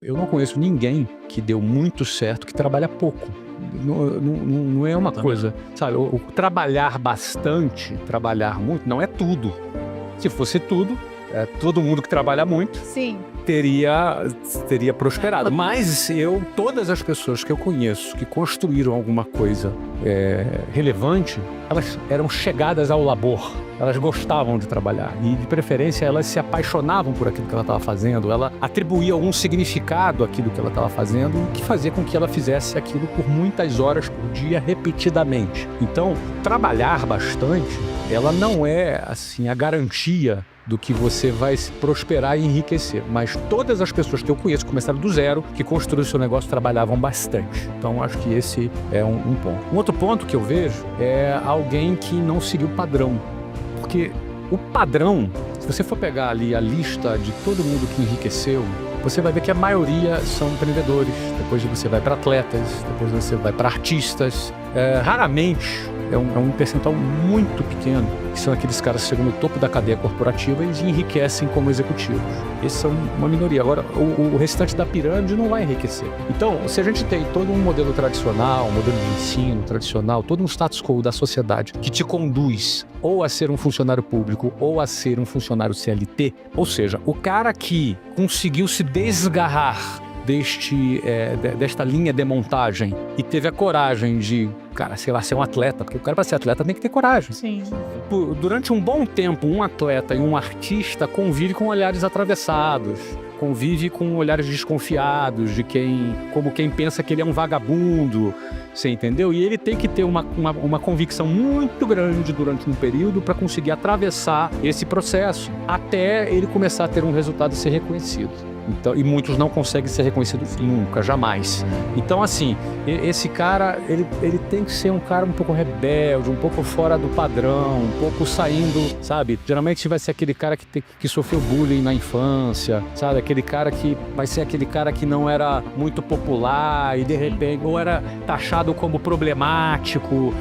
Eu não conheço ninguém que deu muito certo que trabalha pouco. Não é uma coisa, sabe? O trabalhar bastante, trabalhar muito, não é tudo. Se fosse tudo, todo mundo que trabalha muito Sim. teria prosperado. Mas todas as pessoas que eu conheço que construíram alguma coisa relevante, elas eram chegadas ao labor. Elas gostavam de trabalhar e, de preferência, elas se apaixonavam por aquilo que ela estava fazendo. Ela atribuía algum significado àquilo que ela estava fazendo, que fazia com que ela fizesse aquilo por muitas horas por dia, repetidamente. Então, trabalhar bastante, ela não é assim a garantia do que você vai prosperar e enriquecer. Mas todas as pessoas que eu conheço que começaram do zero, que construíram seu negócio, trabalhavam bastante. Então, acho que esse é um ponto. Um outro ponto que eu vejo é alguém que não seguiu o padrão. Porque o padrão, se você for pegar ali a lista de todo mundo que enriqueceu, você vai ver que a maioria são empreendedores. Depois você vai para atletas, depois você vai para artistas. Raramente, é um percentual muito pequeno, que são aqueles caras que chegam no topo da cadeia corporativa e enriquecem como executivos. Esses são uma minoria. Agora, o restante da pirâmide não vai enriquecer. Então, se a gente tem todo um modelo tradicional, um modelo de ensino tradicional, todo um status quo da sociedade que te conduz ou a ser um funcionário público ou a ser um funcionário CLT, ou seja, o cara que conseguiu se desgarrar desta linha de montagem e teve a coragem de, cara, sei lá, ser um atleta, porque o cara para ser atleta tem que ter coragem. Sim. Durante um bom tempo, um atleta e um artista convive com olhares atravessados, convive com olhares desconfiados de como quem pensa que ele é um vagabundo, você entendeu? E ele tem que ter uma convicção muito grande durante um período para conseguir atravessar esse processo, até ele começar a ter um resultado e ser reconhecido. Então, e muitos não conseguem ser reconhecidos nunca, jamais. Então, assim, esse cara, ele tem que ser um cara um pouco rebelde, um pouco fora do padrão, um pouco saindo, sabe? Geralmente vai ser aquele cara que sofreu bullying na infância, sabe? Aquele cara que vai ser aquele cara que não era muito popular e, de repente, ou era taxado como problemático,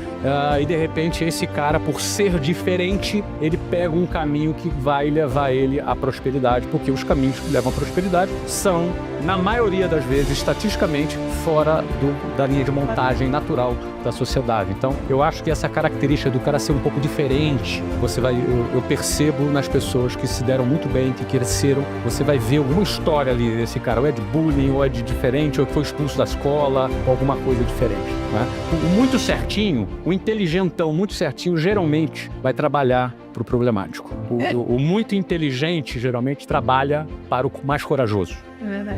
e, de repente, esse cara, por ser diferente, ele pega um caminho que vai levar ele à prosperidade, porque os caminhos que levam à prosperidade são, na maioria das vezes, estatisticamente, fora da linha de montagem natural da sociedade. Então, eu acho que essa característica do cara ser um pouco diferente, eu percebo nas pessoas que se deram muito bem, que cresceram, você vai ver alguma história ali desse cara, ou é de bullying, ou é de diferente, ou que foi expulso da escola, ou alguma coisa diferente, né? O muito certinho, o inteligentão muito certinho, geralmente vai trabalhar para o problemático. O muito inteligente, geralmente, trabalha para o mais corajoso.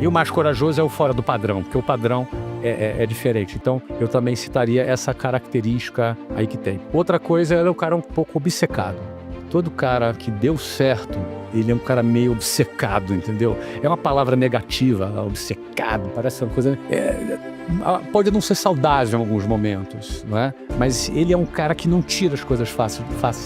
E o mais corajoso é o fora do padrão, porque o padrão é diferente. Então, eu também citaria essa característica aí que tem. Outra coisa é o cara um pouco obcecado. Todo cara que deu certo, ele é um cara meio obcecado, entendeu? É uma palavra negativa, obcecado, parece uma coisa... pode não ser saudável em alguns momentos, não é? Mas ele é um cara que não tira as coisas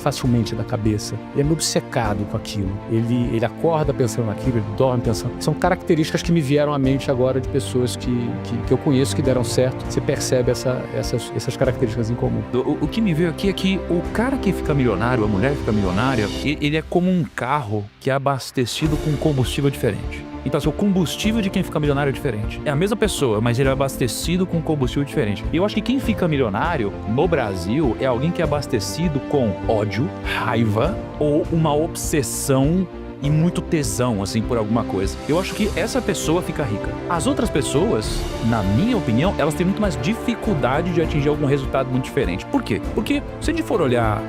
facilmente da cabeça. Ele é meio obcecado com aquilo. Ele acorda pensando naquilo, ele dorme pensando... São características que me vieram à mente agora de pessoas que eu conheço que deram certo. Você percebe essas características em comum. O que me veio aqui é que o cara que fica milionário, a mulher que fica milionária, ele é como um carro que é abastecido com combustível diferente. Então, assim, o combustível de quem fica milionário é diferente. É a mesma pessoa, mas ele é abastecido com combustível diferente. E eu acho que quem fica milionário no Brasil é alguém que é abastecido com ódio, raiva ou uma obsessão e muito tesão, assim, por alguma coisa. Eu acho que essa pessoa fica rica. As outras pessoas, na minha opinião, elas têm muito mais dificuldade de atingir algum resultado muito diferente. Por quê? Porque se a gente for olhar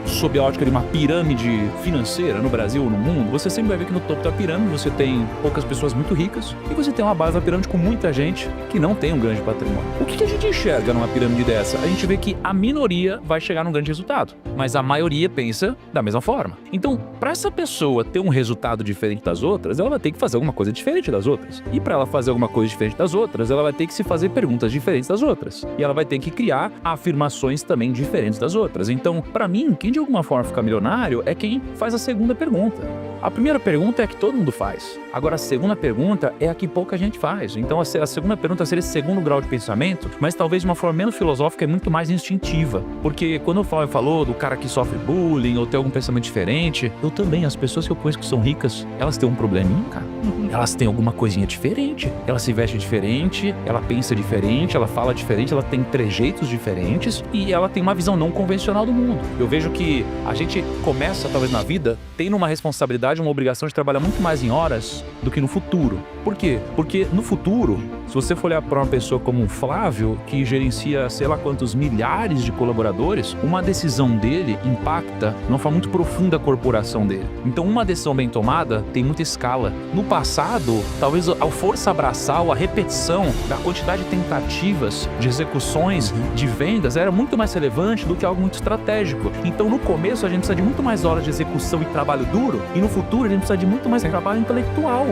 sob a ótica de uma pirâmide financeira no Brasil ou no mundo, você sempre vai ver que no topo da pirâmide você tem poucas pessoas muito ricas e você tem uma base da pirâmide com muita gente que não tem um grande patrimônio. O que a gente enxerga numa pirâmide dessa? A gente vê que a minoria vai chegar num grande resultado, mas a maioria pensa da mesma forma. Então, para essa pessoa ter um resultado diferente das outras, ela vai ter que fazer alguma coisa diferente das outras. E para ela fazer alguma coisa diferente das outras, ela vai ter que se fazer perguntas diferentes das outras. E ela vai ter que criar afirmações também diferentes das outras. Então, para mim, quem de alguma forma fica milionário é quem faz a segunda pergunta. A primeira pergunta é a que todo mundo faz. Agora, a segunda pergunta é a que pouca gente faz. Então, a segunda pergunta seria esse segundo grau de pensamento, mas talvez de uma forma menos filosófica e muito mais instintiva. Porque quando o Flávio falou do cara que sofre bullying ou tem algum pensamento diferente, eu também, as pessoas que eu conheço que são ricas, elas têm um probleminha, cara. Elas têm alguma coisinha diferente. Ela se veste diferente, ela pensa diferente, ela fala diferente, ela tem trejeitos diferentes e ela tem uma visão não convencional do mundo. Eu vejo que a gente começa, talvez na vida, tendo uma responsabilidade, uma obrigação de trabalhar muito mais em horas do que no futuro. Por quê? Porque no futuro, se você for olhar para uma pessoa como o Flávio, que gerencia sei lá quantos milhares de colaboradores, uma decisão dele impacta de uma forma muito profunda a corporação dele. Então uma decisão bem tomada tem muita escala. No passado, talvez a força abraçal, a repetição da quantidade de tentativas, de execuções, de vendas era muito mais relevante do que algo muito estratégico. Então no começo a gente precisa de muito mais horas de execução e trabalho duro, e no futuro a gente precisa de muito mais trabalho intelectual,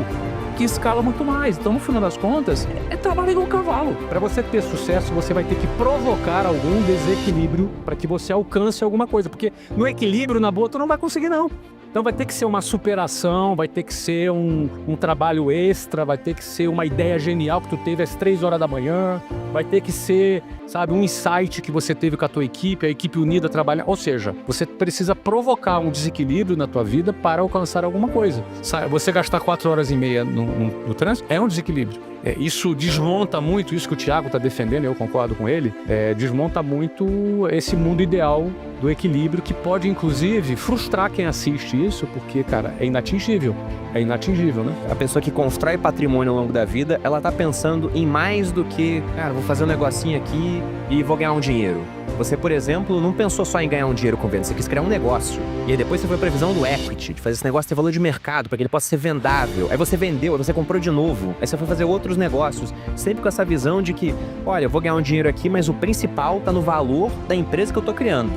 que escala muito mais. Então, no final das contas, é trabalho igual cavalo. Para você ter sucesso, você vai ter que provocar algum desequilíbrio para que você alcance alguma coisa. Porque no equilíbrio, na boa, tu não vai conseguir, não. Então vai ter que ser uma superação, vai ter que ser um trabalho extra, vai ter que ser uma ideia genial que tu teve às 3 horas da manhã, vai ter que ser, sabe, um insight que você teve com a tua equipe, a equipe unida trabalhar. Ou seja, você precisa provocar um desequilíbrio na tua vida para alcançar alguma coisa. Você gastar 4 horas e meia no trânsito é um desequilíbrio. Isso desmonta muito, isso que o Thiago está defendendo, eu concordo com ele, desmonta muito esse mundo ideal do equilíbrio, que pode, inclusive, frustrar quem assiste isso, porque, cara, é inatingível. É inatingível, né? A pessoa que constrói patrimônio ao longo da vida, ela tá pensando em mais do que, cara, vou fazer um negocinho aqui e vou ganhar um dinheiro. Você, por exemplo, não pensou só em ganhar um dinheiro com venda, você quis criar um negócio. E aí depois você foi pra visão do equity, de fazer esse negócio ter valor de mercado, para que ele possa ser vendável. Aí você vendeu, aí você comprou de novo. Aí você foi fazer outros negócios, sempre com essa visão de que, olha, eu vou ganhar um dinheiro aqui, mas o principal tá no valor da empresa que eu tô criando.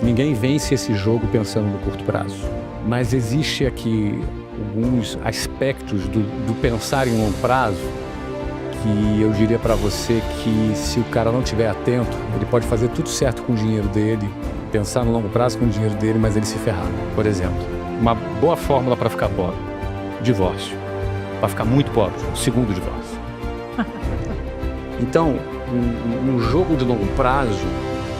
Ninguém vence esse jogo pensando no curto prazo. Mas existe aqui alguns aspectos do pensar em longo prazo que eu diria para você que, se o cara não estiver atento, ele pode fazer tudo certo com o dinheiro dele, pensar no longo prazo com o dinheiro dele, mas ele se ferrar. Por exemplo, uma boa fórmula para ficar pobre: divórcio. Para ficar muito pobre, o segundo divórcio. Então, um jogo de longo prazo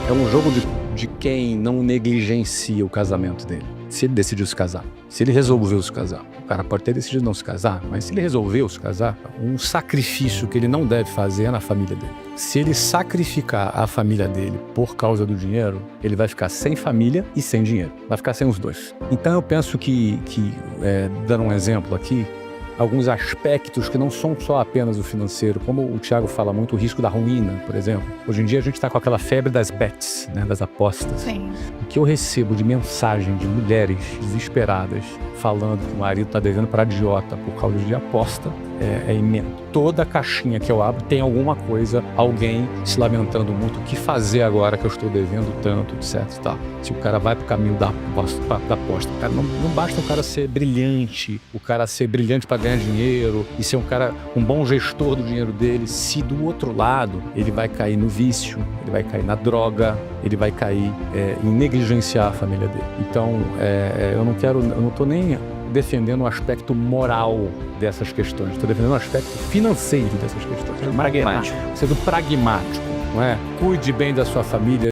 é um jogo de quem não negligencia o casamento dele. Se ele decidiu se casar, se ele resolveu se casar, o cara pode ter decidido não se casar, mas se ele resolveu se casar, um sacrifício que ele não deve fazer é na família dele. Se ele sacrificar a família dele por causa do dinheiro, ele vai ficar sem família e sem dinheiro. Vai ficar sem os dois. Então eu penso que dando um exemplo aqui, alguns aspectos que não são só apenas o financeiro, como o Thiago fala muito, o risco da ruína, por exemplo. Hoje em dia a gente está com aquela febre das bets, né, das apostas. Sim. O que eu recebo de mensagem de mulheres desesperadas falando que o marido está devendo para idiota por causa de aposta é imenso. Toda caixinha que eu abro tem alguma coisa, alguém se lamentando muito, o que fazer agora que eu estou devendo tanto, etc. Tá. Se o cara vai pro caminho da aposta, cara, não basta o cara ser brilhante, para ganhar dinheiro e ser um bom gestor do dinheiro dele, se do outro lado ele vai cair no vício, ele vai cair na droga, ele vai cair em negligenciar a família dele. Então, eu não estou nem defendendo o aspecto moral dessas questões, estou defendendo o aspecto financeiro dessas questões. Pragmático. Sendo pragmático, não é? Cuide bem da sua família.